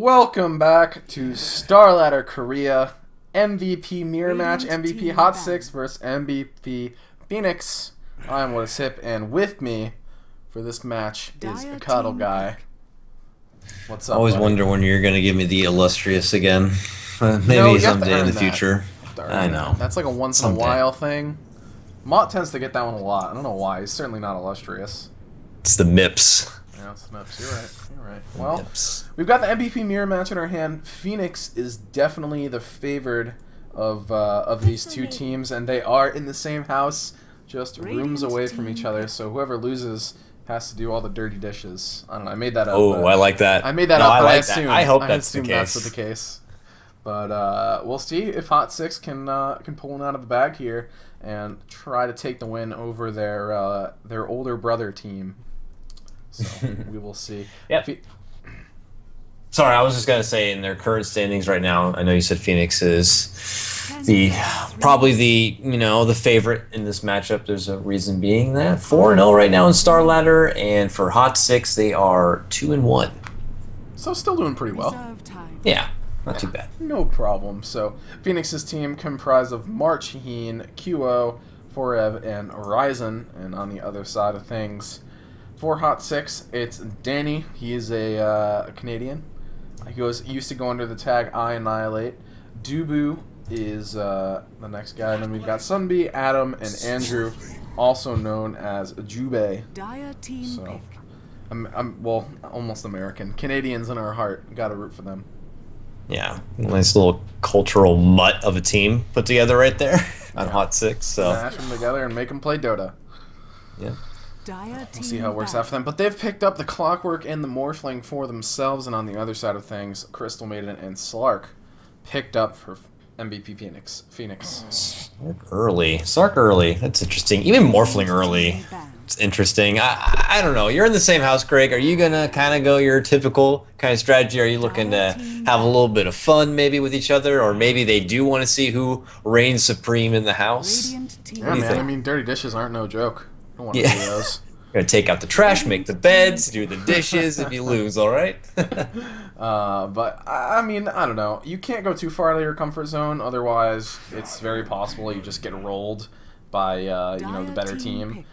Welcome back to Starladder Korea MVP mirror match. MVP Hot6 versus MVP Phoenix. I'm Hot6, and with me for this match is a cuddle guy. What's up? Always buddy? wonder when you're gonna give me the illustrious again. Maybe someday in the future. I know. That's like a once in a while thing. Mott tends to get that one a lot. I don't know why. He's certainly not illustrious. It's the MIPS. Yeah, it's the MIPS. You're right. Well, we've got the MVP mirror match in our hand. Phoenix is definitely the favored of these two teams, and they are in the same house, just rooms away from each other. So whoever loses has to do all the dirty dishes. I don't know. I made that up. Oh, I like that. I made that up, but I I like that. assume I hope that's the case. That's the case. But we'll see if Hot6 can pull one out of the bag here and try to take the win over their older brother team. So we will see. Yep. Sorry, I was just gonna say in their current standings right now, I know you said Phoenix is probably the favorite in this matchup. There's a reason being that 4-0 right now in Starladder, and for Hot6 they are 2-1. So still doing pretty well. Yeah, not too bad. No problem. So Phoenix's team comprised of March, Heen, QO, Forev, and Ryzen, and on the other side of things, for Hot6, it's Danny. He is a Canadian. He used to go under the tag I Annihilate. Dubu is the next guy. And then we've got Sunbi, Adam, and Andrew, also known as Jube. So, I'm well, almost American. Canadians in our heart. Got to root for them. Yeah, nice little cultural mutt of a team put together right there on Hot6. So mash them together and make them play Dota. Yeah. We'll see how it works out for them. But they've picked up the Clockwork and the Morphling for themselves, and on the other side of things, Crystal Maiden and Slark picked up for MVP Phoenix. Slark early. That's interesting. Even Morphling early. It's interesting. I don't know. You're in the same house, Greg. Are you gonna kind of go your typical kind of strategy? Are you looking to have a little bit of fun maybe with each other, or maybe they do want to see who reigns supreme in the house? Yeah, man. I mean, dirty dishes aren't no joke. Don't want to do those. Gonna take out the trash, make the beds, do the dishes if you lose, all right? But I mean, I don't know. You can't go too far out of your comfort zone, otherwise it's very possible you just get rolled by the better team.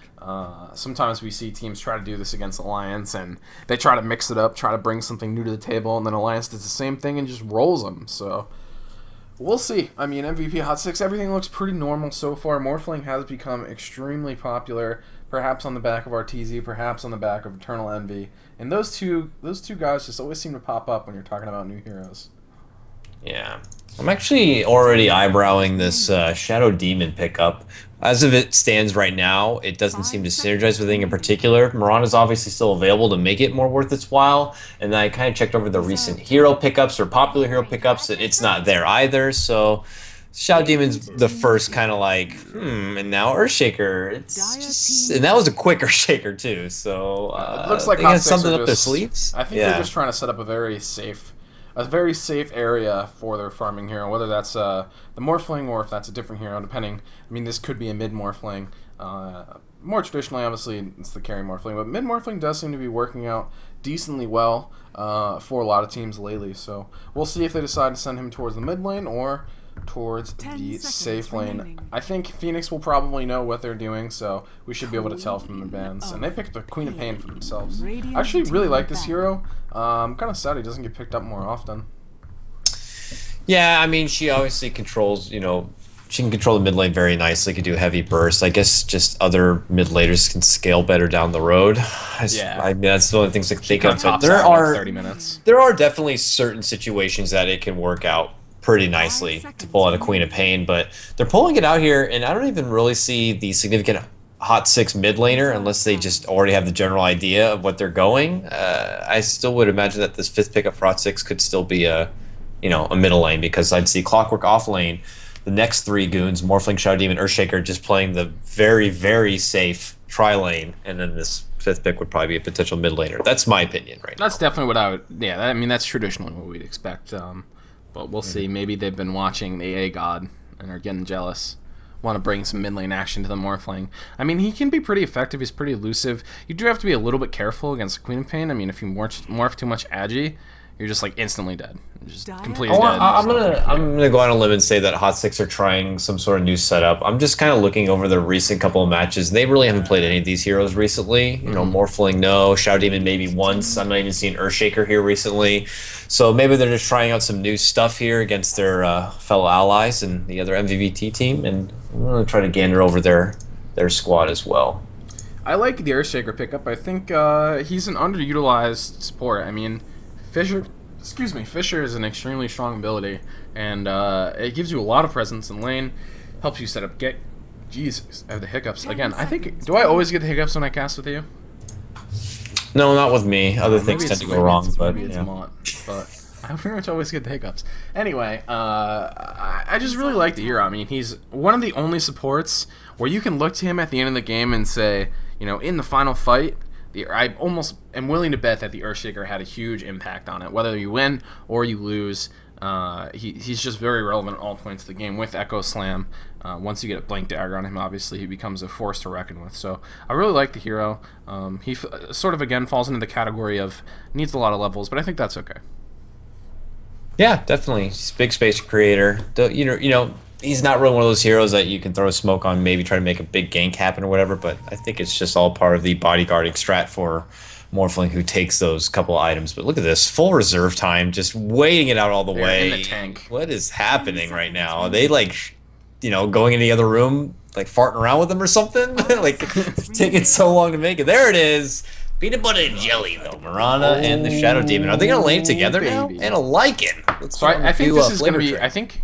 Sometimes we see teams try to do this against Alliance, and they try to mix it up, try to bring something new to the table, and then Alliance does the same thing and just rolls them. So we'll see. I mean, MVP Hot6, everything looks pretty normal so far. Morphling has become extremely popular, perhaps on the back of RTZ, perhaps on the back of Eternal Envy. And those two guys just always seem to pop up when you're talking about new heroes. Yeah. I'm actually already eyebrowing this Shadow Demon pickup. As of it stands right now, it doesn't seem to synergize with anything in particular. Mirana's obviously still available to make it more worth its while, and then I kind of checked over the recent hero pickups or popular hero pickups, and it's not there either, so Shadow Demon's the first kind of like, and now Earthshaker. It's just, and that was a quick Earthshaker too, so it looks like they got Hot6 something are up their sleeves. I think they're just trying to set up a very safe area for their farming hero, whether that's the Morphling or if that's a different hero, depending. I mean, this could be a mid-Morphling. More traditionally, obviously, it's the carry Morphling, but mid-Morphling does seem to be working out decently well for a lot of teams lately, so we'll see if they decide to send him towards the mid lane or towards the safe lane. I think Phoenix will probably know what they're doing, so we should be able to tell from the bans. And they picked the Queen of Pain for themselves. I actually really like this hero. I'm kind of sad he doesn't get picked up more often. Yeah, I mean, she obviously controls, she can control the mid lane very nicely, can do heavy bursts. I guess just other mid laners can scale better down the road. I mean, that's the only things I can think of. But there are 30 minutes. There are definitely certain situations that it can work out pretty nicely to pull out a Queen of Pain, but they're pulling it out here, and I don't even really see the significant Hot6 mid laner unless they just already have the general idea of what they're going. I still would imagine that this fifth pickup for Hot6 could still be a middle lane, because I'd see Clockwork off lane, the next three goons, Morphling, Shadow Demon, Earthshaker, just playing the very, very safe tri-lane, and then this fifth pick would probably be a potential mid laner. That's my opinion right now. That's definitely what I would, I mean, that's traditionally what we'd expect. But we'll see. Maybe they've been watching the A God and are getting jealous. Want to bring some mid lane action to the Morphling. I mean, he can be pretty effective. He's pretty elusive. You do have to be a little bit careful against the Queen of Pain. I mean, if you morph too much Agi, you're just like instantly dead. Just completely dead. I'm gonna go on a limb and say that Hot6 are trying some sort of new setup. I'm just kind of looking over the recent couple of matches. They really haven't played any of these heroes recently. You know, Morphling, no. Shadow Demon maybe once. I'm not even seeing Earthshaker here recently. So maybe they're just trying out some new stuff here against their fellow allies and the other MVVT team, and I'm gonna try to gander over their squad as well. I like the Earthshaker pickup. I think he's an underutilized support. I mean, Fisher is an extremely strong ability, and it gives you a lot of presence in lane, helps you set up Jesus, I have the hiccups. Again, I think, do I always get the hiccups when I cast with you? No, not with me. Other things tend to go wrong, but maybe it's Mont, but I pretty much always get the hiccups. Anyway, I just really like the hero. I mean, he's one of the only supports where you can look to him at the end of the game and say, you know, in the final fight, I almost am willing to bet that the Earthshaker had a huge impact on it. Whether you win or you lose, he's just very relevant at all points of the game with Echo Slam. Once you get a blank dagger on him, obviously, he becomes a force to reckon with. So I really like the hero. He sort of, again, falls into the category of needs a lot of levels, but I think that's okay. Yeah, definitely. He's a big space creator. You know, he's not really one of those heroes that you can throw a smoke on, maybe try to make a big gank happen or whatever, but I think it's just all part of the bodyguarding strat for Morphling, who takes those couple of items. But look at this, full reserve time, just waiting it out all the way. In the tank. What is happening right now? Are they, like, you know, going in the other room, like farting around with them or something? Like, taking so long to make it. There it is. Peanut butter and jelly, though. Mirana and the Shadow Demon. Are they going to lane together now? And a Lycan. So I think this is going to be, I think,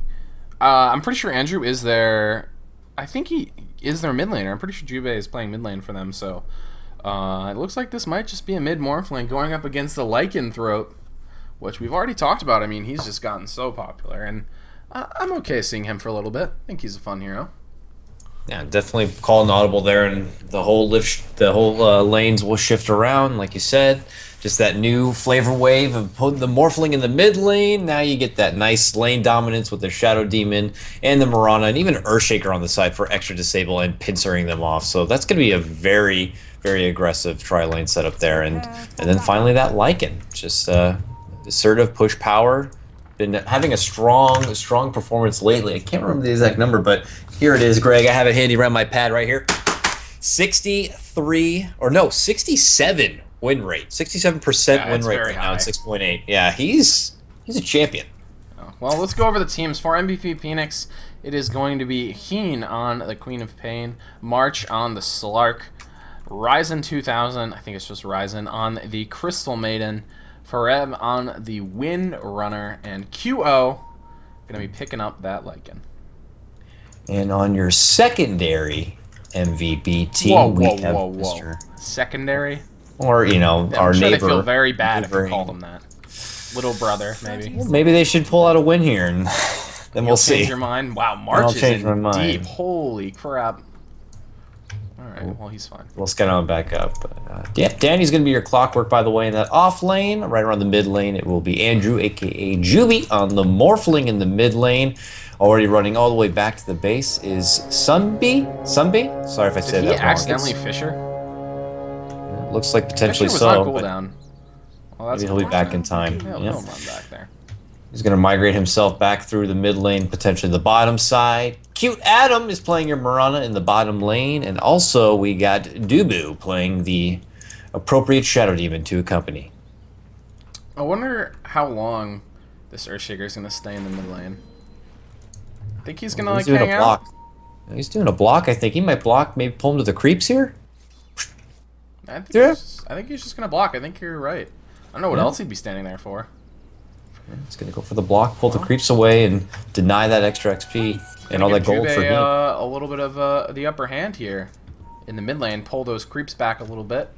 I'm pretty sure Andrew is their, I think he is their mid laner. I'm pretty sure Jubei is playing mid lane for them, so it looks like this might just be a mid Morphling going up against the Lycan Throat, which we've already talked about. I mean, he's just gotten so popular, and I'm okay seeing him for a little bit. I think he's a fun hero. Yeah, definitely call an audible there, and the whole lanes will shift around, like you said. Just that new flavor wave of putting the Morphling in the mid lane. Now you get that nice lane dominance with the Shadow Demon and the Mirana, and even Earthshaker on the side for extra disable and pincering them off. So that's going to be a very, very aggressive tri-lane setup there. And then finally that Lycan. Just assertive push power. Been having a strong performance lately. I can't remember the exact number, but here it is, Greg. I have it handy around my pad right here. 67 win rate. 67% win rate right now at 6.8. Yeah, he's a champion. Well, let's go over the teams. For MVP Phoenix, it is going to be Heen on the Queen of Pain, March on the Slark, Ryzen 2000, I think it's just Ryzen, on the Crystal Maiden, Fareb on the Wind Runner, and QO going to be picking up that Lycan. And on your secondary MVP team, we have Mr. Secondary? Or, you know, our sure neighbor. They feel very bad if we call them that. Little brother, maybe. Well, maybe they should pull out a win here, and then we'll see. Change your mind? Wow, March is in deep. Holy crap. Alright, well, he's fine. Let's get on back up. But, yeah, Danny's going to be your clockwork, by the way, in that off lane. Right around the mid lane, it will be Andrew, a.k.a. Juby, on the Morphling in the mid lane. Already running all the way back to the base is Sunby? Sorry if I said that wrong. Did he accidentally Fisher? Looks like potentially Fisher was so. on cooldown. Well, maybe he'll be back in time. He'll run back there. He's going to migrate himself back through the mid lane, potentially the bottom side. Cute Adam is playing your Mirana in the bottom lane. And also we got Dubu playing the appropriate Shadow Demon to accompany. I wonder how long this Earthshaker is going to stay in the mid lane. I think he's going to hang out. He's doing a block, I think. He might block, maybe pull him to the creeps here. I think he's just going to block. I think you're right. I don't know what else he'd be standing there for. He's going to go for the block, pull the creeps away, and deny that extra XP and all that gold for him. A little bit of the upper hand here in the mid lane. Pull those creeps back a little bit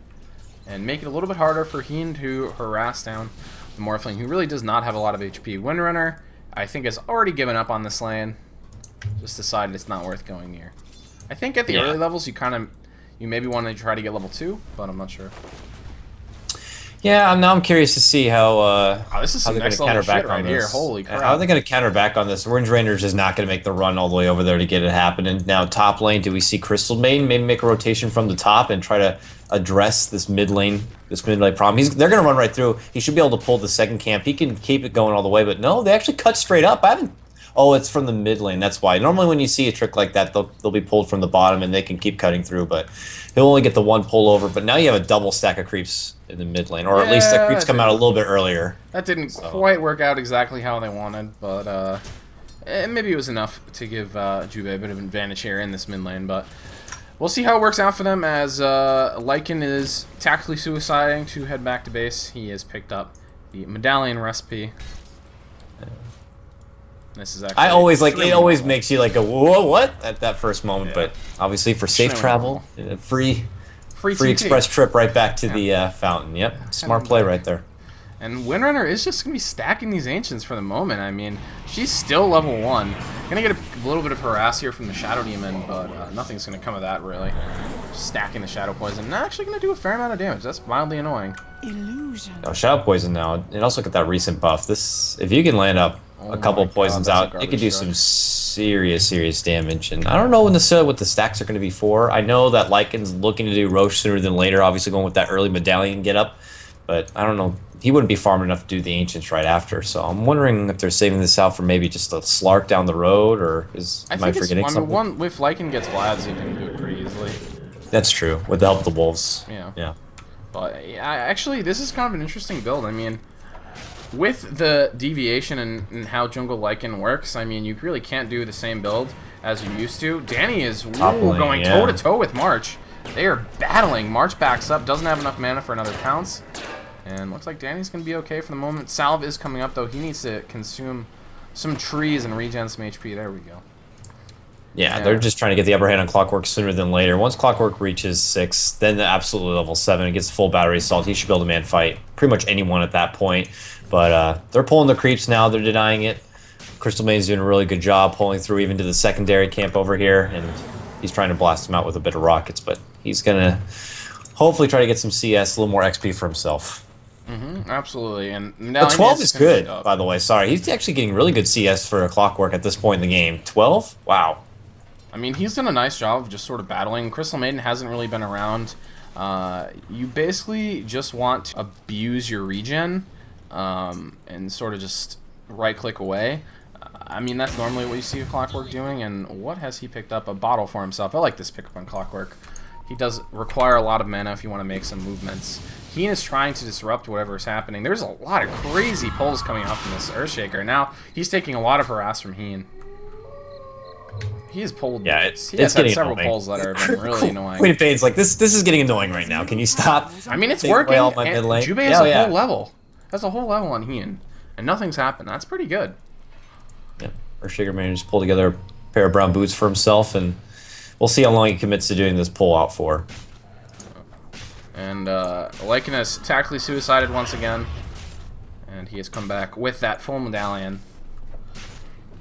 and make it a little bit harder for Heen to harass down the Morphling, who really does not have a lot of HP. Windrunner, I think, has already given up on this lane. Just decided it's not worth going near. I think at the early levels, you maybe want to try to get level 2, but I'm not sure. Yeah, now I'm curious to see how Oh, this is how some they're going next to level counter shit back right on here. this. Holy crap. How are they going to counter back on this? Orange Ranger's just not going to make the run all the way over there to get it happening. Now top lane, do we see Crystal Maiden maybe make a rotation from the top and try to address this mid lane problem? They're going to run right through. He should be able to pull the second camp. He can keep it going all the way, but no, they actually cut straight up. I haven't. Oh, it's from the mid lane. That's why. Normally, when you see a trick like that, they'll be pulled from the bottom and they can keep cutting through. But he'll only get the one pull over. But now you have a double stack of creeps in the mid lane, or at least the creeps come out a little bit earlier. That didn't quite work out exactly how they wanted, but maybe it was enough to give Juve a bit of an advantage here in this mid lane. But we'll see how it works out for them as Lycan is tactically suiciding to head back to base. He has picked up the medallion recipe. This is actually I always like it. Always makes you like a whoa, what at that first moment, but obviously for safe travel, free express trip right back to the fountain. Yep, smart play right there. And Windrunner is just gonna be stacking these ancients for the moment. I mean, she's still level 1. Gonna get a little bit of harass here from the Shadow Demon, but nothing's gonna come of that really. Just stacking the Shadow Poison, and actually gonna do a fair amount of damage. That's mildly annoying. Illusion. Oh, Shadow Poison now, and also get that recent buff. This, if you can land up a couple of poisons out, it could do some serious damage. And I don't know what the stacks are going to be for. I know that Lycan's looking to do Roche sooner than later, obviously going with that early medallion get up. But I don't know. He wouldn't be farming enough to do the Ancients right after. So I'm wondering if they're saving this out for maybe just a Slark down the road, or am I forgetting something? If Lycan gets Vlad's, he can do it pretty easily. That's true, with the help of the Wolves. Yeah. But actually, this is kind of an interesting build. I mean, with the deviation and how Jungle Lycan works, I mean, you really can't do the same build as you used to. Danny is going toe-to-toe with March. They are battling. March backs up, doesn't have enough mana for another pounce. And looks like Danny's going to be okay for the moment. Salve is coming up, though. He needs to consume some trees and regen some HP. There we go. Yeah, they're just trying to get the upper hand on Clockwork sooner than later. Once Clockwork reaches 6, then the absolute level 7, it gets full battery assault. He should be able to man fight pretty much anyone at that point. But they're pulling the creeps now. They're denying it. Crystal Main's doing a really good job pulling through even to the secondary camp over here. And he's trying to blast him out with a bit of rockets. But he's going to hopefully try to get some CS, a little more XP for himself. Absolutely. And now 12 is good, by the way. Sorry, he's actually getting really good CS for a Clockwork at this point in the game. 12? Wow. I mean, he's done a nice job of just sort of battling. Crystal Maiden hasn't really been around. You basically just want to abuse your regen and sort of just right-click away. I mean, that's normally what you see Clockwork doing, and what has he picked up? A bottle for himself. I like this pickup on Clockwork. He does require a lot of mana if you want to make some movements. Heen is trying to disrupt whatever is happening. There's a lot of crazy pulls coming out from this Earthshaker. Now, he's taking a lot of harass from Heen. He has pulled. Yeah, it's had getting several annoying. pulls that are really annoying. Queen of Pain's like, this is getting annoying right now. Can you stop? I mean, it's working. Jube has a whole level. That's a whole level on Heen, and nothing's happened. That's pretty good. Yeah, Earthshaker managed to pull together a pair of brown boots for himself, and we'll see how long he commits to doing this pull out for. And Lycan has tactically suicided once again, and he has come back with that full medallion.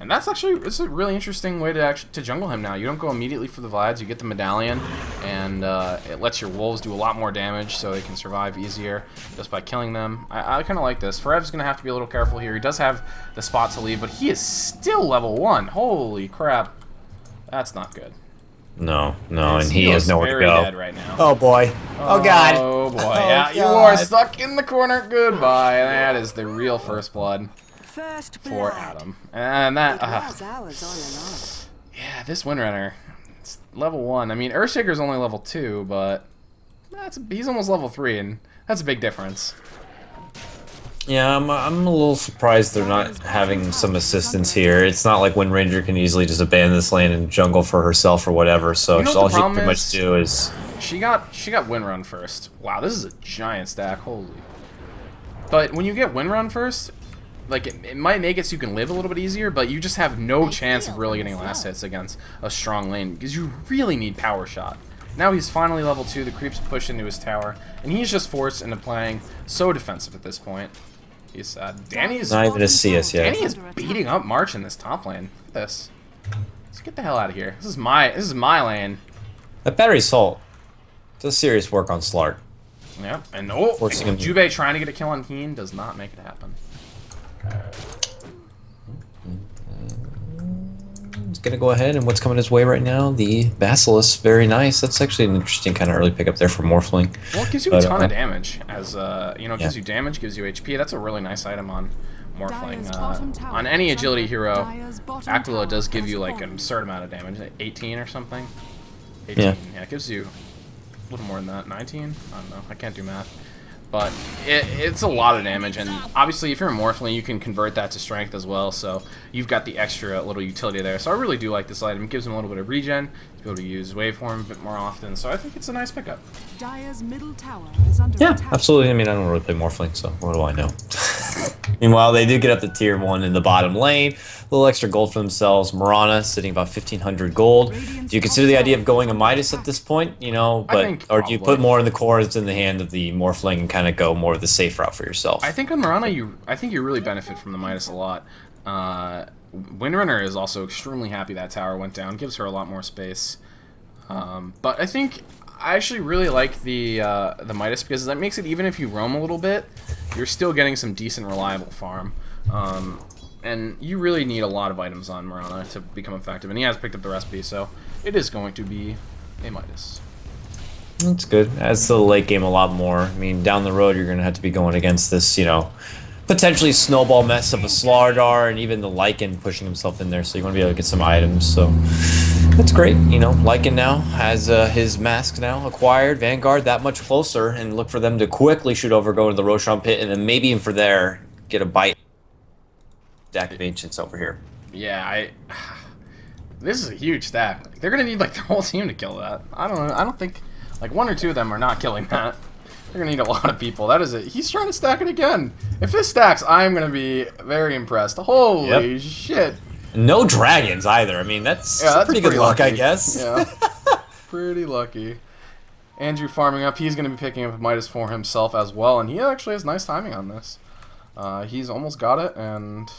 And that's it's a really interesting way to jungle him now. You don't go immediately for the Vlads, you get the medallion, and it lets your wolves do a lot more damage so they can survive easier just by killing them. I kind of like this. Ferev's going to have to be a little careful here. He does have the spot to leave, but he is still level 1. Holy crap. That's not good. No, and he has nowhere to go. Dead right now. Oh boy. Oh god. Oh boy. Yeah, you are stuck in the corner. Goodbye. That is the real first blood. For Adam. And that yeah, this Windrunner, it's level 1. I mean, Earthshaker's only level 2, but he's almost level 3, and that's a big difference. Yeah, I'm a little surprised they're not having some assistance here. It's not like Wind Ranger can easily just abandon this lane and jungle for herself or whatever, so all she can pretty much do is... She got Windrun first. Wow, this is a giant stack, holy. But when you get Windrun first, like, it might make it so you can live a little bit easier, but you just have no chance of really getting last hits against a strong lane, because you really need Power Shot. Now he's finally level 2, the creeps push into his tower, and he's just forced into playing so defensive at this point. He's sad. Danny's not even a CS yet. Danny is beating up March in this top lane. Look at this. Let's get the hell out of here. This is my lane. That battery assault does serious work on Slark. Yep, and oh, Forcing him to- Jubei trying to get a kill on Heen does not make it happen. He's gonna go ahead, and what's coming his way right now? The Basilisk, very nice. That's actually an interesting kind of early pickup there for Morphling. Well, it gives you a ton of damage. As you know, it gives you damage, gives you HP. That's a really nice item on Morphling. On any agility hero, Aquila does give you like an absurd amount of damage, like 18 or something. 18. Yeah, it gives you a little more than that. 19? I don't know. I can't do math. But it's a lot of damage, and obviously if you're a Morphling, you can convert that to strength as well, so you've got the extra little utility there. So I really do like this item. It gives him a little bit of regen, to be able to use Waveform a bit more often, so I think it's a nice pickup. Dire's middle tower is under Yeah, attack. absolutely. I mean, I don't really play Morphling, so what do I know? Meanwhile, they do get up to tier 1 in the bottom lane. A little extra gold for themselves. Mirana sitting about 1,500 gold. Do you consider the idea of going a Midas at this point? You know, or do you put more in the cores in the hand of the Morphling and kind of go more of the safe route for yourself? I think on Mirana, I think you really benefit from the Midas a lot. Windrunner is also extremely happy that tower went down. Gives her a lot more space. But I think I actually really like the Midas because that makes it, even if you roam a little bit, you're still getting some decent reliable farm. And you really need a lot of items on Mirana to become effective. And he has picked up the recipe, so it is going to be a Midas. That's good. Adds to the late game a lot more. I mean, down the road, you're going to have to be going against this, you know, potentially snowball mess of a Starladder and even the Lycan pushing himself in there, so you want to be able to get some items. So that's great. You know, Lycan now has his mask now acquired. Vanguard that much closer, and look for them to quickly shoot over, go to the Roshan pit, and then maybe even for there get a bite. Stack of Ancients over here. Yeah, this is a huge stack. Like, they're gonna need like the whole team to kill that. I don't know. I don't think like one or two of them are not killing that. They're gonna need a lot of people. That is it. He's trying to stack it again. If this stacks, I'm gonna be very impressed. Holy shit! No dragons either. I mean, that's pretty good luck, I guess. Yeah, pretty lucky. Andrew farming up. He's gonna be picking up Midas for himself as well, and he actually has nice timing on this. He's almost got it, and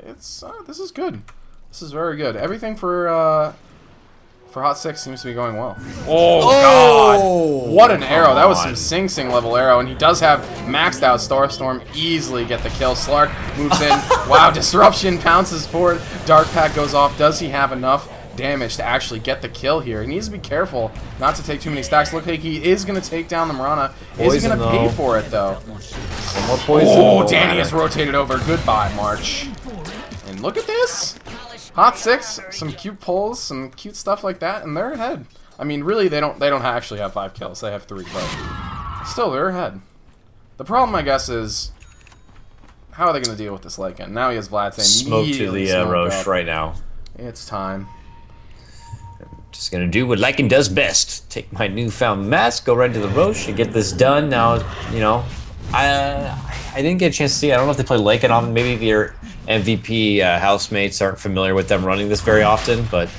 it's this is good. This is very good. Everything for Hot6 seems to be going well. Oh god! What an arrow! That was some Sing Sing level arrow, and he does have maxed out Starstorm. Easily get the kill. Slark moves in. Wow! Disruption pounces forward. Dark Pack goes off. Does he have enough damage to actually get the kill here? He needs to be careful not to take too many stacks. Look like he is going to take down the Mirana. Is he going to pay for it though? One more poison. Oh, Danny has rotated over. Goodbye, March. And look at this. Hot6, some cute pulls, some cute stuff like that, and they're ahead. I mean, really, they don't actually have 5 kills. They have 3, but still, they're ahead. The problem, I guess, is how are they going to deal with this Lycan? Now he has Vlad saying, smoke to the Roche right now. It's time. Just gonna do what Lycan does best. Take my newfound mask, go right to the Roche, and get this done. Now, you know, I didn't get a chance to see. I don't know if they play Lycan on. Maybe their MVP housemates aren't familiar with them running this very often. But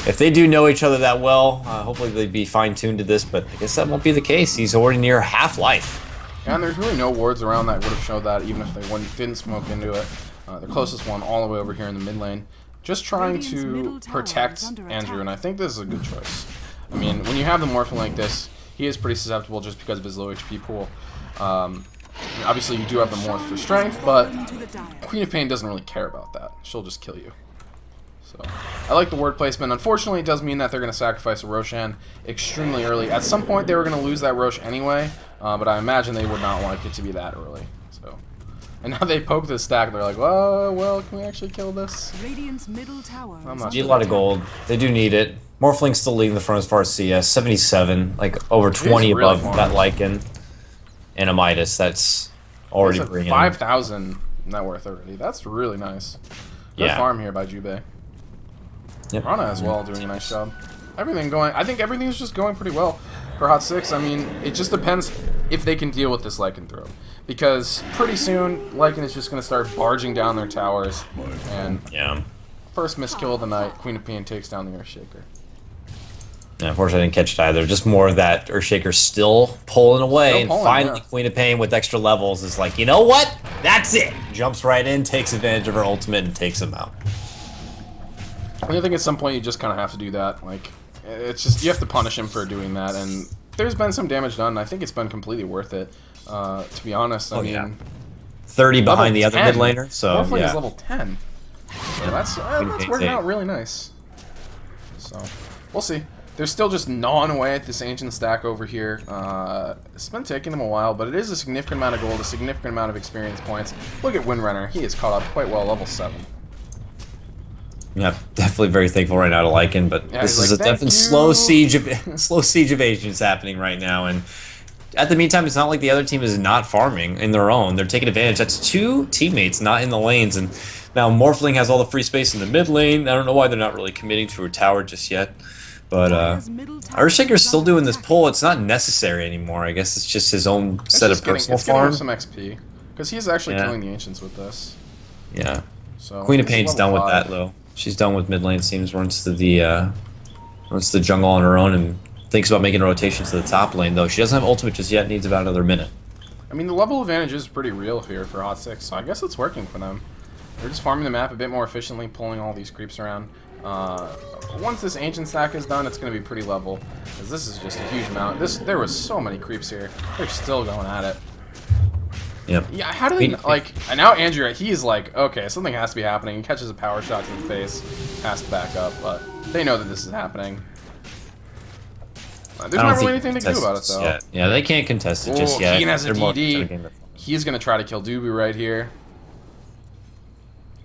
if they do know each other that well, hopefully they'd be fine-tuned to this. But I guess that won't be the case. He's already near half-life. Yeah, and there's really no wards around that would have showed that, even if they didn't smoke into it. The closest one all the way over here in the mid lane. Just trying to protect Andrew, and I think this is a good choice. I mean, when you have the Morphin like this, he is pretty susceptible just because of his low HP pool. Obviously, you do have the Morph for strength, but Queen of Pain doesn't really care about that. She'll just kill you. So, I like the word placement. Unfortunately, it does mean that they're going to sacrifice a Roshan extremely early. At some point, they were going to lose that Roche anyway, but I imagine they would not like it to be that early. So. And now they poke this stack, they're like, well, can we actually kill this? Radiant's middle tower. I'm not Need a lot of gold. They do need it. Morphling's still leading the front as far as CS. 77, like over 20 really above that Lycan. And a Midas, that's already bringing 5,000 net worth already. That's really nice. Good farm here by Jubei. Yep. Rana as well doing a nice job. I think everything's just going pretty well for Hot6. I mean, it just depends if they can deal with this Lycan throw. Because pretty soon, Lycan is just going to start barging down their towers. And first miskill of the night, Queen of Pain takes down the Earthshaker. Yeah, unfortunately, I didn't catch it either. Just more of that Earthshaker still pulling away. And finally, Queen of Pain with extra levels is like, you know what? That's it! Jumps right in, takes advantage of her ultimate, and takes him out. I think at some point you just kind of have to do that. Like, it's just, you have to punish him for doing that. And there's been some damage done. I think it's been completely worth it. To be honest, I mean, 30 behind the other 10. mid laner. So Morphling yeah, is level 10. Yeah, that's working out really nice. So we'll see. They're still just gnawing away at this ancient stack over here. It's been taking them a while, but it is a significant amount of gold, a significant amount of experience points. Look at Windrunner. He is caught up quite well, level 7. yeah, definitely very thankful right now to Lycan, but Yeah, this he's is like, a definite "Thank slow siege of agents happening right now. And at the meantime, it's not like the other team is not farming in their own. They're taking advantage. That's 2 teammates not in the lanes, and now Morphling has all the free space in the mid lane. I don't know why they're not really committing to a tower just yet. But Earthshaker's still doing this pull. It's not necessary anymore. I guess it's just his own set of personal farm. Some XP because he's actually killing the ancients with this. Yeah. So Queen of Pain's done with that though. She's done with mid lane. Seems runs to the jungle on her own and thinks about making a rotation to the top lane though. She doesn't have ultimate just yet. Needs about another minute. I mean, the level advantage is pretty real here for Hot6, so I guess it's working for them. They're just farming the map a bit more efficiently, pulling all these creeps around. Once this ancient stack is done, it's going to be pretty level, because this is just a huge amount. There was so many creeps here. They're still going at it. Yep. Yeah, how do they, like, and now Andrew, he's like, okay, something has to be happening. He catches a power shot to the face, has to back up, but they know that this is happening. There's not really anything they can do about it, though. Yet. Yeah, they can't contest it just yet. Keen has a DD. He's going to try to kill Dubu right here.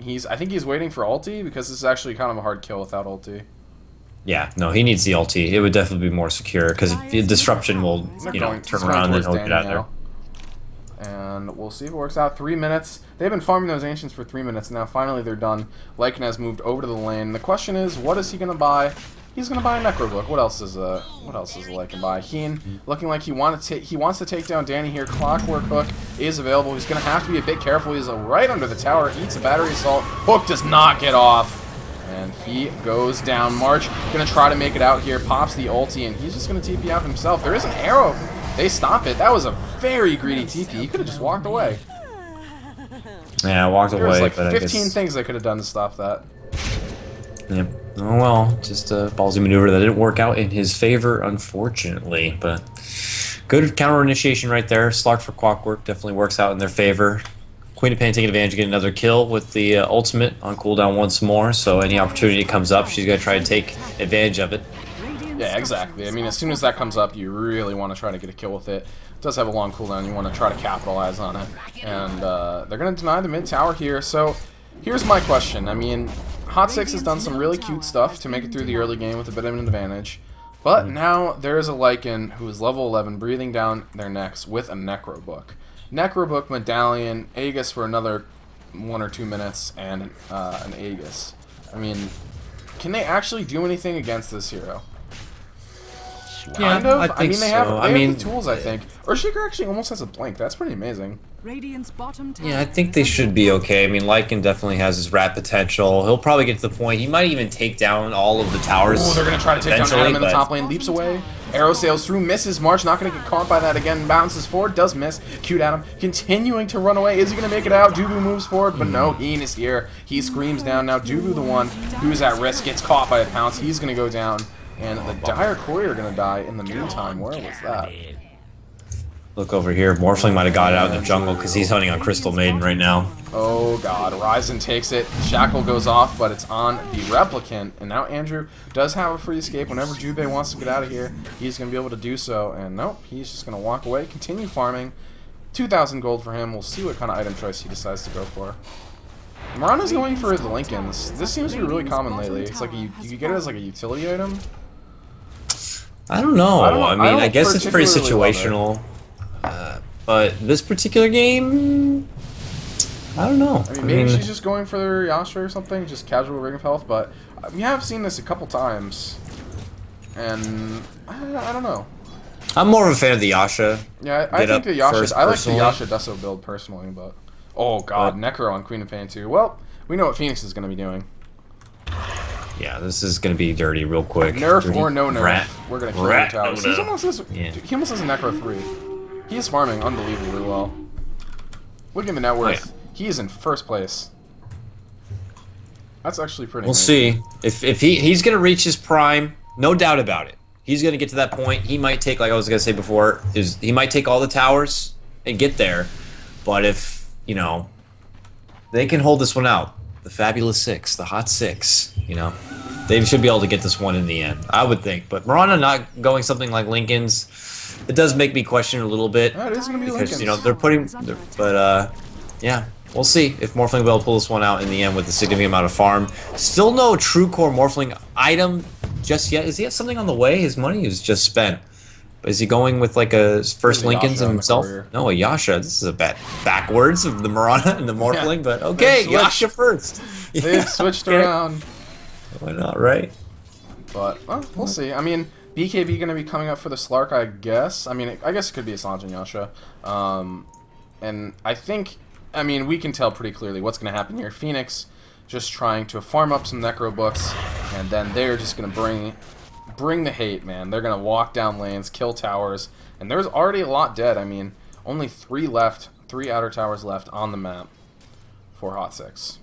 I think he's waiting for ulti, because this is actually kind of a hard kill without ulti. Yeah, no, he needs the ulti. It would definitely be more secure, because the disruption will, turn around and he'll get out there. And we'll see if it works out. 3 minutes. They've been farming those ancients for 3 minutes now. Finally, they're done. Lycan has moved over to the lane. The question is, what is he going to buy? He's going to buy a Necrobook. What else is Lycan buy? Heen, looking like he wants to take down Danny here. Clockwork Hook is available. He's going to have to be a bit careful. He's right under the tower. Eats a battery assault. Hook does not get off. And he goes down. March going to try to make it out here. Pops the ulti, and he's just going to TP out himself. There is an arrow. They stop it. That was a very greedy TP. He could have just walked away. Yeah, walked away. There was like but 15 things they could have done to stop that. Yep. Oh well, just a ballsy maneuver that didn't work out in his favor, unfortunately. But good counter initiation right there. Slark for Clockwork definitely works out in their favor. Queen of Pain taking advantage of getting another kill with the ultimate on cooldown once more. So any opportunity comes up, she's going to try to take advantage of it. Yeah, exactly. I mean, as soon as that comes up, you really want to try to get a kill with it. It does have a long cooldown. You want to try to capitalize on it. And they're going to deny the mid tower here. So here's my question. I mean, Hot6 has done some really cute stuff to make it through the early game with a bit of an advantage. But now there is a Lycan who is level 11 breathing down their necks with a Necrobook. Necrobook, Medallion, Aegis for another 1 or 2 minutes, and an Aegis. I mean, can they actually do anything against this hero? Kind of. I think they have, so. they have the tools, I think. Earthshaker actually almost has a blink. That's pretty amazing. Yeah, I think they should be okay. I mean, Lycan definitely has his rat potential. He'll probably get to the point. He might even take down all of the towers. Oh, they're going to try to take down Adam in the top lane. Leaps away. Arrow sails through. Misses. March not going to get caught by that again. Bounces forward. Does miss. Cute Adam continuing to run away. Is he going to make it out? Dubu moves forward, but no. Heen is here. He screams down. Now Dubu, the one who's at risk, gets caught by a pounce. He's going to go down. And the Dire Courier are going to die in the meantime. Where was that? Look over here. Morphling might have got it out in the jungle because he's hunting on Crystal Maiden right now. Oh god, Ryzen takes it. Shackle goes off, but it's on the Replicant. And now Andrew does have a free escape. Whenever Jubei wants to get out of here, he's going to be able to do so. And nope, he's just going to walk away, continue farming. 2,000 gold for him. We'll see what kind of item choice he decides to go for. Marana's going for the Lincolns. This seems to be really common lately. It's like you get it as like a utility item. I don't know. I mean, I guess it's pretty situational. But this particular game, I don't know. I mean, maybe she's just going for Yasha or something, just casual Ring of Health, but we have seen this a couple times, and I don't know. I'm more of a fan of the Yasha. Yeah, I think the Yasha, I like the Yasha Deso build personally, but... Oh god, Necro on Queen of Pain too. Well, we know what Phoenix is going to be doing. Yeah, this is going to be dirty real quick. Nerf dirty or no nerf. Rat. We're going to kill the towers. He almost has a Necro 3. He is farming unbelievably well. Look at the net worth. He is in first place. That's actually pretty amazing. We'll see. If he's going to reach his prime, no doubt about it. He's going to get to that point. He might take, like I was going to say before, he might take all the towers and get there. But if, you know, they can hold this one out, the Fabulous Six, the Hot Six, you know, they should be able to get this one in the end, I would think. But Mirana not going something like Lincoln's, it does make me question a little bit. It is going to be because, Lincoln's. you know, they're putting, yeah, we'll see if Morphling will be able to pull this one out in the end with a significant amount of farm. Still no true core Morphling item just yet. Is he have something on the way? His money is just spent. But is he going with like a first Lincoln's and himself? No, a Yasha. This is a bit backwards of the Mirana and the Morphling, but okay, Yasha first. They've switched around. Why not, right? But, well, we'll see. I mean, BKB going to be coming up for the Slark, I guess. I mean, I guess it could be a Sanj and Yasha. And I think, I mean, we can tell pretty clearly what's going to happen here. Phoenix just trying to farm up some Necro books, and then they're just going to bring the hate, man. They're going to walk down lanes, kill towers, and there's already a lot dead. I mean, only 3 left, 3 outer towers left on the map for Hot6.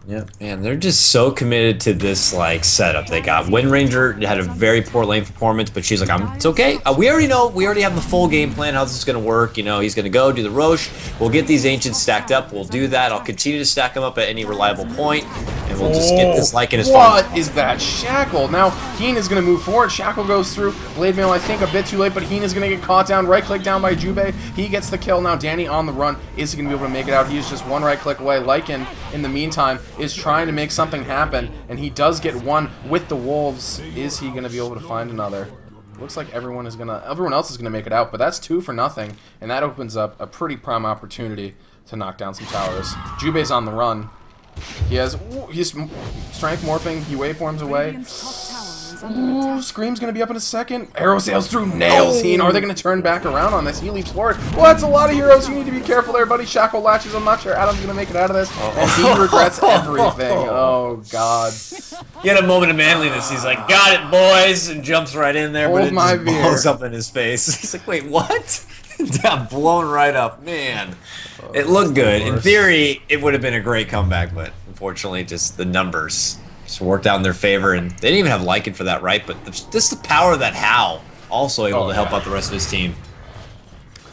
Yeah, man, they're just so committed to this like setup they got. Wind Ranger had a very poor lane performance, but she's like, it's okay. We already know, we already have the full game plan how this is going to work. You know, he's going to go do the Roche. We'll get these Ancients stacked up. We'll do that. I'll continue to stack them up at any reliable point, and we'll just get this Lycan as far as... What is that Shackle? Now, Heen is going to move forward. Shackle goes through. Blade Mail, I think, a bit too late, but Heen is going to get caught down. Right-click down by Jubei. He gets the kill. Now, Danny on the run. Is he going to be able to make it out? He's just one right-click away. Lycan, in the meantime, is trying to make something happen, and he does get one with the Wolves. Is he going to be able to find another? Looks like everyone else is gonna make it out, but that's 2 for nothing, and that opens up a pretty prime opportunity to knock down some towers. Jubei's on the run. He's strength morphing. He waveforms away. Ooh, Scream's gonna be up in a second. Arrow sails through, nails Heen. Are they gonna turn back around on this? He leaps forward. Well, that's a lot of heroes. You need to be careful there, buddy. Shackle latches. I'm not sure Adam's gonna make it out of this, and he regrets everything. Oh God. He had a moment of manliness. He's like, "Got it, boys," and jumps right in there, but it just blows up in his face. He's like, "Wait, what?" Got blown right up, man. It looked good. In theory, it would have been a great comeback, but unfortunately, just the numbers just worked out in their favor, and they didn't even have Lycan for that, right? But just the power of that Hal also able to help out the rest of his team.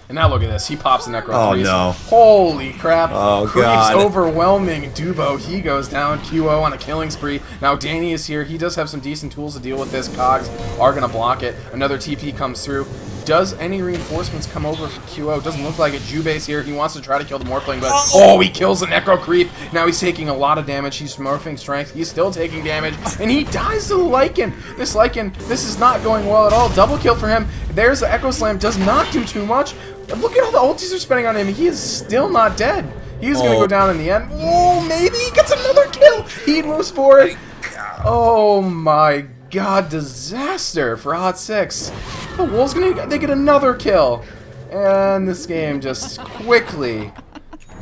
And now look at this. He pops the Necro. Oh, Freeze. no. Holy crap. Oh, Creep's God. overwhelming Dubo. He goes down. QO on a killing spree. Now Danny is here. He does have some decent tools to deal with this. Cogs are going to block it. Another TP comes through. Does any reinforcements come over for QO? Doesn't look like it. Jubei's here. He wants to try to kill the Morphling, but oh, he kills the Necro Creep. Now he's taking a lot of damage. He's morphing strength. He's still taking damage, and he dies to the Lycan. This Lycan, this is not going well at all. Double kill for him. There's the Echo Slam. Does not do too much. Look at all the ultis are spending on him. He is still not dead. He's going to go down in the end. Oh, maybe he gets another kill. He moves forward. Oh my God, disaster for Hot6. The Wolves they get another kill. And this game just quickly,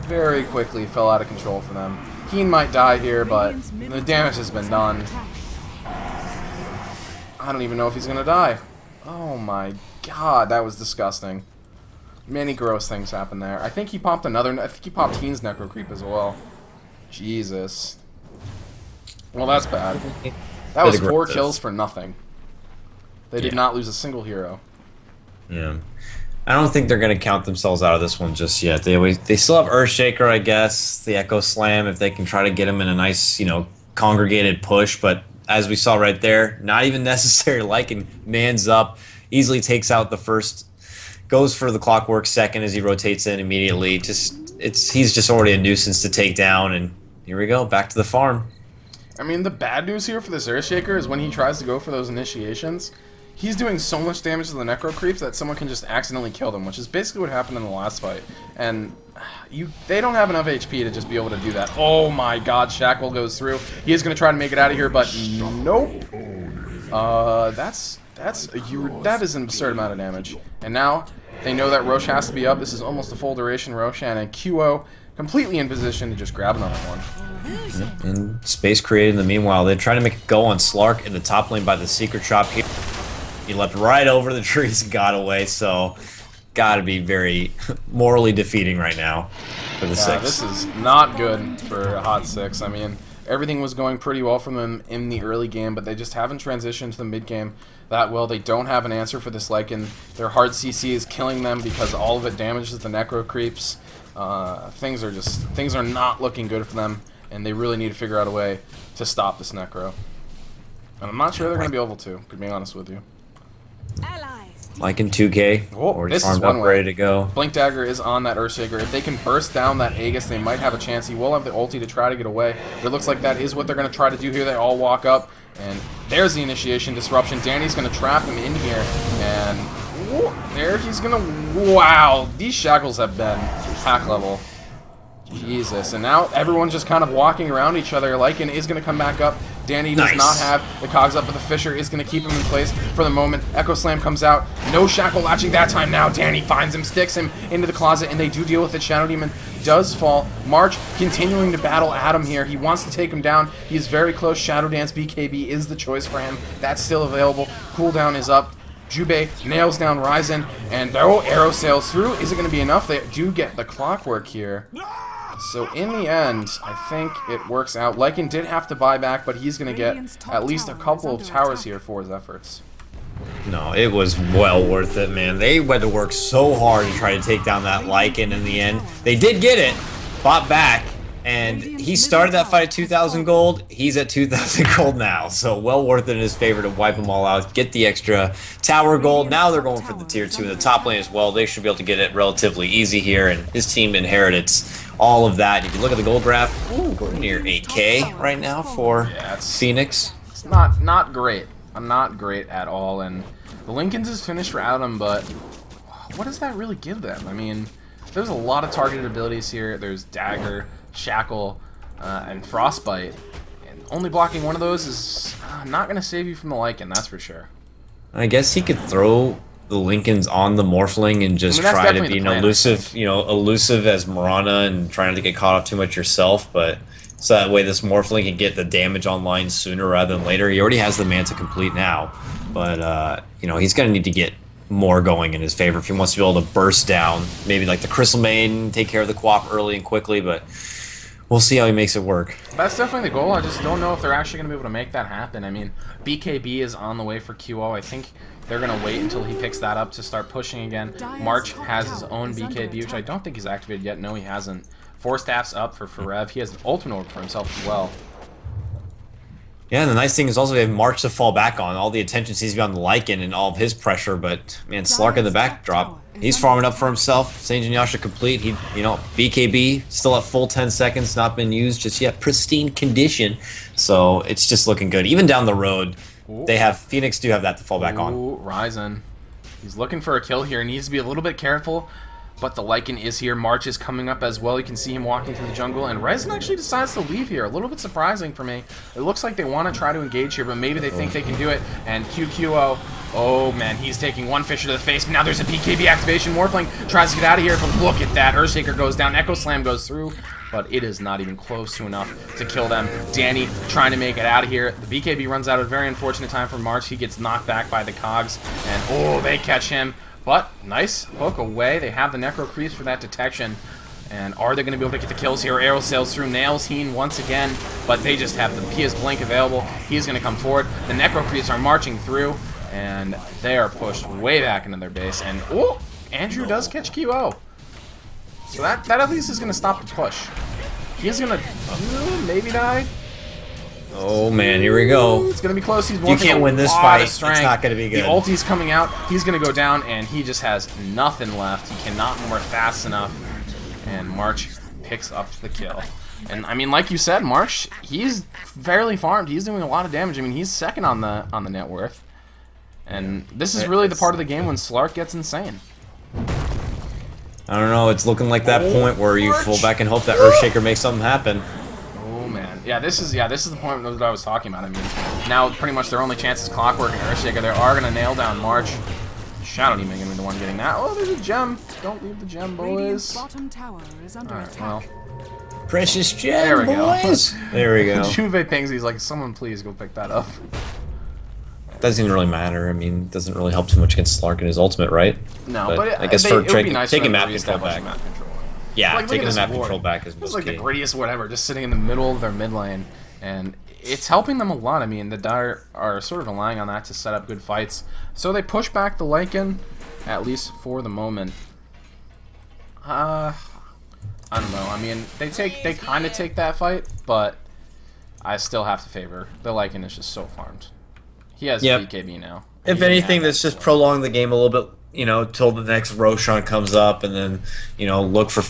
very quickly fell out of control for them. Heen might die here, but the damage has been done. I don't even know if he's going to die. Oh my God, that was disgusting. Many gross things happened there. I think he popped I think he popped Heen's Necro Creep as well. Jesus. Well, that's bad. That was 4 kills for nothing. They did not lose a single hero. Yeah. I don't think they're going to count themselves out of this one just yet. They still have Earthshaker, I guess, the Echo Slam, if they can try to get him in a nice, you know, congregated push. But as we saw right there, not even necessary. Lycan mans up, easily takes out the first, goes for the Clockwork second as he rotates in immediately. He's just already a nuisance to take down, and here we go, back to the farm. I mean, the bad news here for this Earthshaker is when he tries to go for those initiations, he's doing so much damage to the Necro Creeps that someone can just accidentally kill them, which is basically what happened in the last fight. And they don't have enough HP to just be able to do that. Oh my God, Shackle goes through. He is going to try to make it out of here, but nope. That is an absurd amount of damage. And now they know that Roche has to be up. This is almost a full duration Roche, and QO completely in position to just grab another one. And space created in the meanwhile. They're trying to make a go on Slark in the top lane by the secret shop here. He leapt right over the trees and got away, so gotta be very morally defeating right now for the 6. This is not good for Hot6. I mean, Everything was going pretty well for them in the early game, but they just haven't transitioned to the mid game that well. They don't have an answer for this Lycan. Their hard CC is killing them because all of it damages the necro creeps. Things are not looking good for them, and they really need to figure out a way to stop this necro. And I'm not sure they're going to be able to be honest with you. Lycan 2K, already farmed up, ready to go. Blink Dagger is on that Earthshaker. If they can burst down that Aegis, they might have a chance. He will have the ulti to try to get away. But it looks like that is what they're going to try to do here. They all walk up, and there's the initiation disruption. Danny's going to trap him in here, and there he's going to... Wow, these shackles have been hack level. Jesus, and now everyone's just kind of walking around each other. Lycan is going to come back up. Danny does not have the cogs up, but the Fisher is going to keep him in place for the moment. Echo Slam comes out. No shackle latching that time now. Danny finds him, sticks him into the closet, and they do deal with it. Shadow Demon does fall. March continuing to battle Adam here. He wants to take him down. He is very close. Shadow Dance BKB is the choice for him. That's still available. Cooldown is up. Jubei nails down Ryzen, and arrow sails through. Is it going to be enough? They do get the clockwork here. So in the end, I think it works out. Lycan did have to buy back, but he's going to get at least a couple of towers here for his efforts. No, it was well worth it, man. They had to work so hard to try to take down that Lycan in the end. They did get it, fought back, and he started that fight at 2,000 gold. He's at 2,000 gold now, so well worth it in his favor to wipe them all out, get the extra tower gold. Now they're going for the tier 2 in the top lane as well. They should be able to get it relatively easy here, and his team inherits all of that. If you look at the gold graph, we're near 8K right now for Phoenix. It's not great. Not great at all. And the Lincolns is finished for Adam, but what does that really give them? I mean, there's a lot of targeted abilities here. There's Dagger, Shackle, and Frostbite. And only blocking one of those is not going to save you from the Lycan, that's for sure. I guess he could throw the Lincolns on the Morphling and just try to be elusive as Marana and trying not to get caught off too much yourself, but so that way this Morphling can get the damage online sooner rather than later. He already has the Manta complete now, but he's going to need to get more going in his favor if he wants to be able to burst down, maybe like the Crystal Maiden, take care of the Quap early and quickly, but we'll see how he makes it work. That's definitely the goal. I just don't know if they're actually going to be able to make that happen. I mean, BKB is on the way for QO. I think they're going to wait until he picks that up to start pushing again. March has his own BKB, which I don't think he's activated yet. No, he hasn't. 4 staffs up for Forev. He has an ultimate orb for himself as well. Yeah, and the nice thing is also they have March to fall back on. All the attention seems to be on the Lycan and all of his pressure, but man, Slark in the backdrop. He's farming up for himself. Saint Yasha complete. BKB still at full 10 seconds, not been used just yet. Pristine condition. So it's just looking good. Even down the road, they have Phoenix do have that to fall back on. Ryzen. He's looking for a kill here. Needs to be a little bit careful. But the Lycan is here. March is coming up as well. You can see him walking through the jungle. And Ryzen actually decides to leave here. A little bit surprising for me. It looks like they want to try to engage here, but maybe they think they can do it. And QQO, oh man, he's taking one Fisher to the face. But now there's a BKB activation. Morphling tries to get out of here, but look at that. Earthshaker goes down. Echo Slam goes through. But it is not even close to enough to kill them. Danny trying to make it out of here. The BKB runs out at a very unfortunate time for March. He gets knocked back by the cogs. And they catch him. But nice hook away. They have the Necro Creeps for that detection. And are they going to be able to get the kills here? Arrow sails through, nails Heen once again. But they just have the Pia's Blink available. He's going to come forward. The Necro Creeps are marching through. And they are pushed way back into their base. And Andrew does catch QO. So that at least is going to stop the push. He's going to maybe die. Oh man, here we go. It's going to be close. He's you can't win this fight. It's not going to be good. The ulti's coming out. He's going to go down, and he just has nothing left. He cannot move fast enough. And March picks up the kill. And I mean, like you said, March, he's fairly farmed. He's doing a lot of damage. I mean, he's second on the net worth. And this is really the part of the game when Slark gets insane. I don't know. It's looking like that point where you fall back and hope that Earthshaker makes something happen. Oh man, yeah, this is the point that I was talking about. I mean, now pretty much their only chance is Clockwork and Earthshaker. They are gonna nail down March. Shadow Demon gonna be the one getting that. Oh, there's a gem. Don't leave the gem, boys. Bottom tower is under Alright, well. Precious gem, boys. There we go. Juve pings. He's like, someone please go pick that up. Doesn't even really matter. I mean, it doesn't really help too much against Slark and his ultimate, right? No, but I guess for taking map control back. Yeah, taking the map control back is most key. It's like the grittiest whatever, just sitting in the middle of their mid lane, and it's helping them a lot. I mean, the Dire are sort of relying on that to set up good fights. So they push back the Lycan, at least for the moment. I don't know. I mean, they kind of take that fight, but I still have to favor the Lycan is just so farmed. He has BKB now. If anything, that's just prolong the game a little bit, you know, till the next Roshan comes up, and then, you know, look for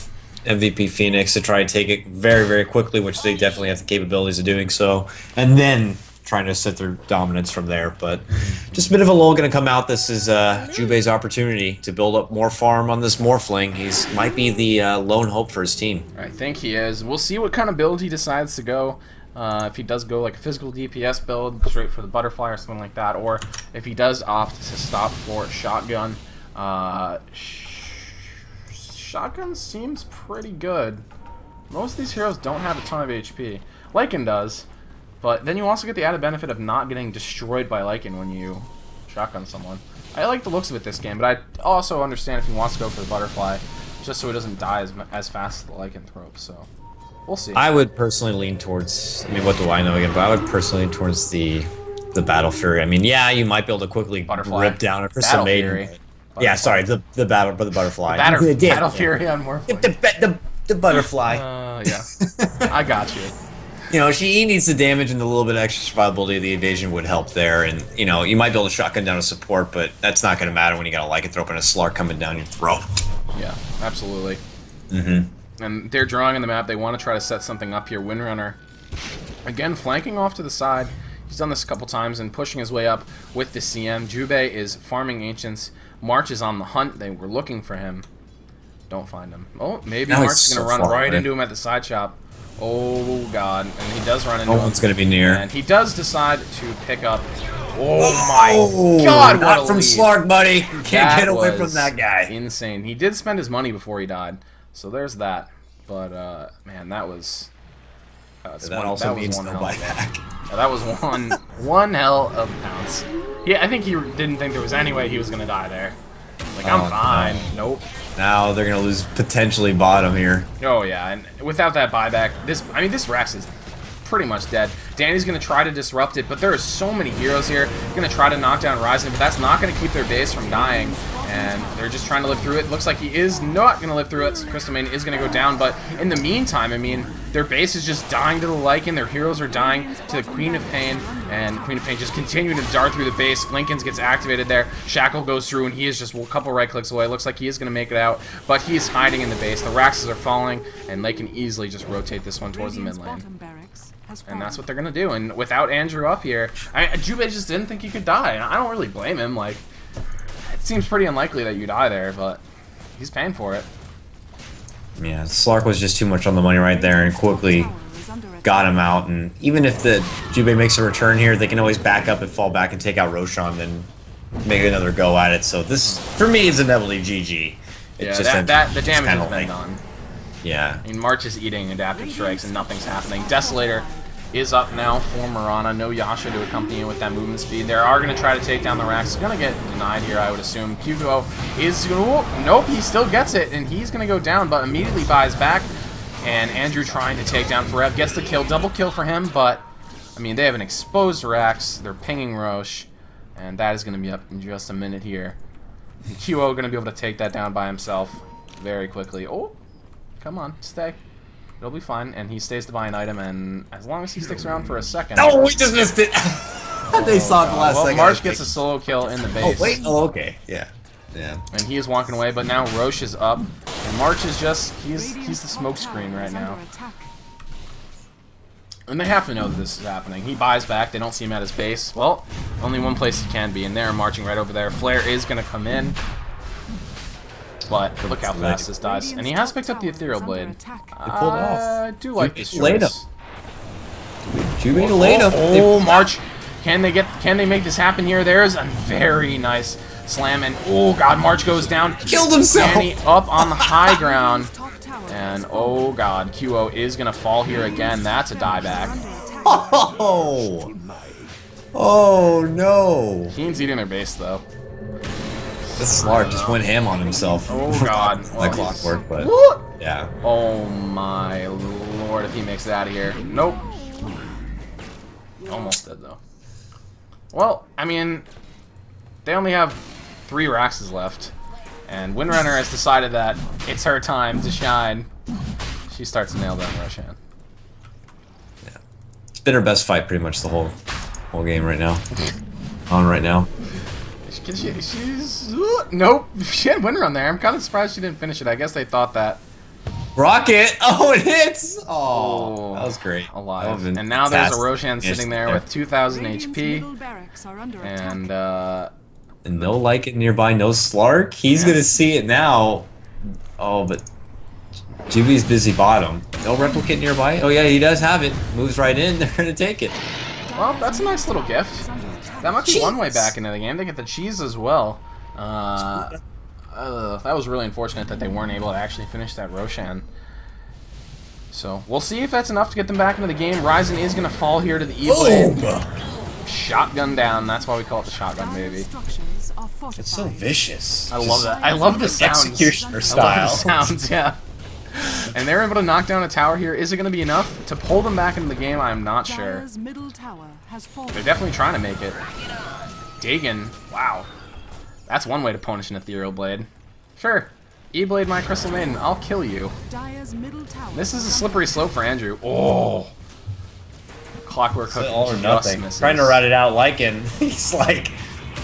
MVP Phoenix to try and take it very, very quickly, which they definitely have the capabilities of doing so, and then trying to set their dominance from there. But just a bit of a lull going to come out. This is Jubei's opportunity to build up more farm on this Morphling. He's might be the lone hope for his team. I think he is. We'll see what kind of build he decides to go. If he does go like a physical DPS build, straight for the butterfly or something like that, or if he does opt to stop for shotgun. Shotgun seems pretty good. Most of these heroes don't have a ton of HP. Lycan does, but then you also get the added benefit of not getting destroyed by Lycan when you shotgun someone. I like the looks of it this game, but I also understand if he wants to go for the butterfly, just so he doesn't die as fast as the Lycanthrope, so we'll see. I would personally lean towards, I mean, what do I know again, but I would personally lean towards the Battle Fury. I mean, yeah, you might be able to quickly rip down a Crystal Maiden. Yeah, sorry, the butterfly. Battle Fury on Morphling. The butterfly. Yeah, I got you. You know, he needs the damage, and a little bit of extra survivability of the evasion would help there. And, you know, you might be able to shotgun down a support, but that's not going to matter when you got a Lycanthrope and a Slark coming down your throat. Yeah, absolutely. And they're drawing on the map. They want to try to set something up here. Windrunner, again, flanking off to the side. He's done this a couple times and pushing his way up with the CM. Jubei is farming Ancients. March is on the hunt. They were looking for him. Don't find him. Oh, maybe March is going to run right into him at the side shop. Oh, God. And he does run into him. It's going to be near. And he does decide to pick up... Oh, my God, what not from Slark, buddy. You can't get away from that guy. Insane. He did spend his money before he died. So there's that. But, man, that was... that also means no buyback. That was one hell of a pounce. Yeah, I think he didn't think there was any way he was going to die there. Like, I'm fine. No. Nope. Now they're going to lose potentially bottom here. Oh, yeah. And without that buyback, this Rax is pretty much dead. Danny's going to try to disrupt it, but there are so many heroes here. Going to try to knock down Ryzen, but that's not going to keep their base from dying. And they're just trying to live through it. Looks like he is not going to live through it. So Crystal Maiden is going to go down, but in the meantime, I mean, their base is just dying to the Lycan. Their heroes are dying to the Queen of Pain, and Queen of Pain just continuing to dart through the base. Lincoln's gets activated there. Shackle goes through, and he is just a couple right clicks away. Looks like he is going to make it out, but he's hiding in the base. The Raxes are falling, and they can easily just rotate this one towards the mid lane. And that's what they're going to do. And without Andrew up here, Jubei just didn't think he could die. And I don't really blame him. Like, it seems pretty unlikely that you die there, but he's paying for it. Yeah, Slark was just too much on the money right there and quickly got him out. And even if the Jubei makes a return here, they can always back up and fall back and take out Roshan and make another go at it. So this, for me, is inevitably GG. It's just the damage has been done. Yeah. I mean, March is eating adaptive strikes and nothing's happening. Desolator is up now for Mirana. No Yasha to accompany him with that movement speed. They are going to try to take down the Rax. He's going to get denied here, I would assume. Hugo is going to... Nope, he still gets it, and he's going to go down, but immediately buys back. And Andrew trying to take down Forev. Gets the kill. Double kill for him, but... I mean, they have an exposed Rax. They're pinging Roche. And that is going to be up in just a minute here. And QO going to be able to take that down by himself very quickly. Oh, come on, stay. It'll be fine, and he stays to buy an item, and as long as he sticks around for a second... Oh, we just missed it! They saw it the last second. March gets a solo kill in the base. Oh, wait. Oh, okay. Yeah. Yeah. And he is walking away, but now Roche is up, and March is just... He's the smoke screen right now. And they have to know that this is happening. He buys back. They don't see him at his base. Well, only one place he can be, and they're marching right over there. Flare is going to come in. But look how fast this dies. And he has picked up the Ethereal Blade. I do like this choice. Jubei delayed him. Oh, March. Can they make this happen here? There's a very nice slam, and oh god, March goes down. Killed himself. Danny up on the high ground. And oh god, QO is gonna fall here again. That's a dieback. Oh! Oh no! Keen's eating their base though. This Slark just went ham on himself. Oh god. Like clockwork, but yeah. Oh my lord, if he makes it out of here. Nope. Almost dead, though. Well, I mean, they only have 3 Raxes left. And Windrunner has decided that it's her time to shine. She starts to nail down Roshan. Yeah. It's been her best fight pretty much the whole game right now. On right now. She's... Nope. She had Windrun there. I'm kind of surprised she didn't finish it. I guess they thought that. Rocket! Oh, it hits! Oh, that was great. Alive. And now there's a Roshan sitting there with 2,000 HP. And, And no Lycan nearby, no Slark. He's gonna see it now. Oh, but Juby's busy bottom. No Replicant nearby. Oh yeah, he does have it. Moves right in. They're gonna take it. Well, that's a nice little gift. That might be one way back into the game. They get the cheese as well. That was really unfortunate that they weren't able to actually finish that Roshan. So we'll see if that's enough to get them back into the game. Ryzen is gonna fall here to the E-Blade. Shotgun down. That's why we call it the shotgun baby. It's so vicious. I love that. I love the sounds. Executioner style. I love the sounds, yeah. And they're able to knock down a tower here. Is it going to be enough to pull them back into the game? I'm not sure. They're definitely trying to make it. Dagon, wow. That's one way to punish an Ethereal Blade. Sure. E-Blade my Crystal Maiden. I'll kill you. This is a slippery slope for Andrew. Oh. Clockwork Hook all or nothing. Misses. Trying to ride it out Lycan. He's like,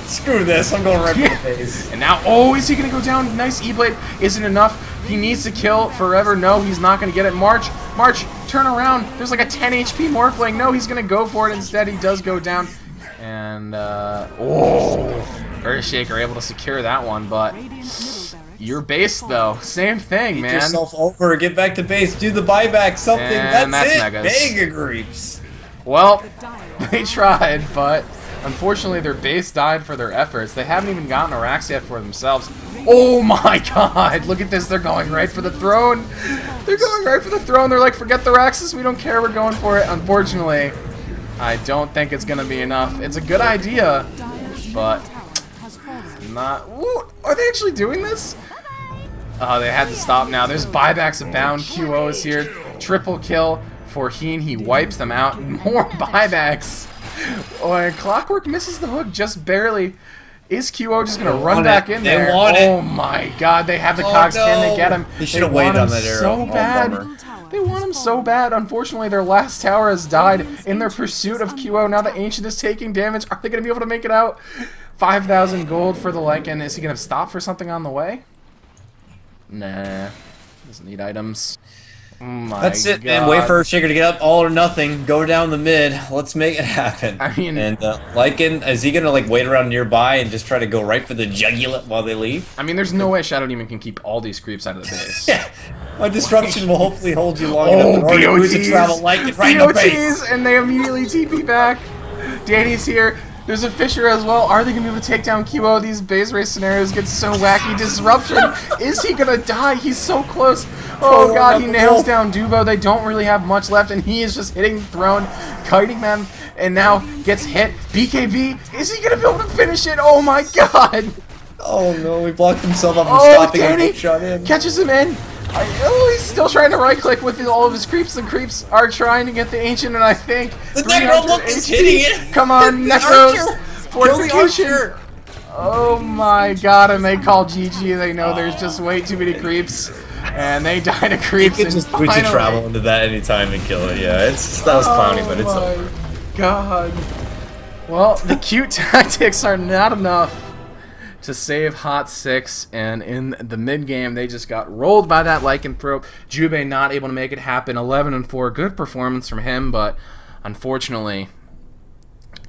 screw this, I'm going right for the face. And now, oh, is he going to go down? Nice E-Blade. Isn't enough. He needs to kill forever. No, he's not going to get it. March, turn around. There's like a 10 HP Morphling. No, he's going to go for it instead. He does go down. And, Earthshaker able to secure that one, but your base, though, same thing, man. Get yourself over, get back to base, do the buyback, something, and that's it. Megas. Mega Creeps. Well, they tried, but unfortunately their base died for their efforts. They haven't even gotten a Rax yet for themselves. Oh my god, look at this, they're going right for the throne. They're going right for the throne. They're like, forget the Raxes, we don't care, we're going for it. Unfortunately, I don't think it's going to be enough. It's a good idea, but not... Ooh, are they actually doing this? They had to stop now. There's buybacks abound. QO is here. Triple kill for Heen. He wipes them out. More buybacks. Oh, and Clockwork misses the hook just barely. Is QO just going to run back in there? They want it. Oh my god, they have the cogs. No. Can they get him? They should have waited on that arrow. So bad. They want him so bad. Unfortunately, their last tower has died in their pursuit of QO. Now the Ancient is taking damage. Are they going to be able to make it out? 5,000 gold for the Lycan. Is he going to stop for something on the way? Nah. Doesn't need items. That's it, man. Wait for Earthshaker to get up, all or nothing. Go down the mid. Let's make it happen. I mean, and Lycan, is he gonna like wait around nearby and just try to go right for the jugular while they leave? I mean, there's no way Shadow Demon can keep all these creeps out of the base. Yeah, my disruption will hopefully hold you long enough. BOTs, to travel Lycan right in the base. And they immediately TP back. Danny's here. There's a Fisher as well. Are they going to be able to take down QO? These base race scenarios get so wacky. Disruption. Is he going to die? He's so close. Oh, God. He nails down Dubo. They don't really have much left, and he is just hitting the throne, kiting them, and now gets hit. BKB. Is he going to be able to finish it? Oh, my God. Oh, no. He blocked himself up from stopping Danny and shot in. Catches him in. He's still trying to right-click with all of his creeps. The creeps are trying to get the Ancient, and I think the Necro is hitting it. Come on, Necros. Fortification. Oh my god, and they call GG. They know there's just way too many creeps, and they die to creeps. You can just we should travel into that anytime and kill it. Yeah, that was clowny, but it's over. God. Well, the cute tactics are not enough to save Hot6, and in the mid-game, they just got rolled by that lycanthrope. Jubei not able to make it happen. 11-4, good performance from him, but unfortunately,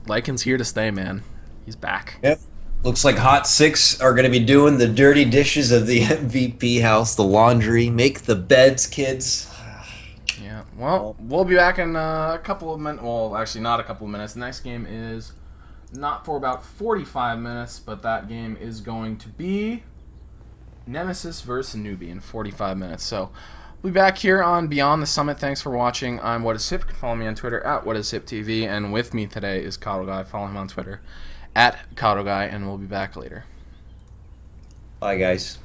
Lycan's here to stay, man. He's back. Yep. Looks like Hot6 are going to be doing the dirty dishes of the MVP house, the laundry. Make the beds, kids. Yeah, well, we'll be back in a couple of minutes. Well, actually, not a couple of minutes. The next game is not for about 45 minutes, but that game is going to be Nemesis versus Newbie in 45 minutes. So we'll be back here on Beyond the Summit. Thanks for watching. I'm What Is Hip. You can follow me on Twitter at WhatIsHipTV, and with me today is Kato Guy. Follow him on Twitter at Kato Guy, and we'll be back later. Bye, guys.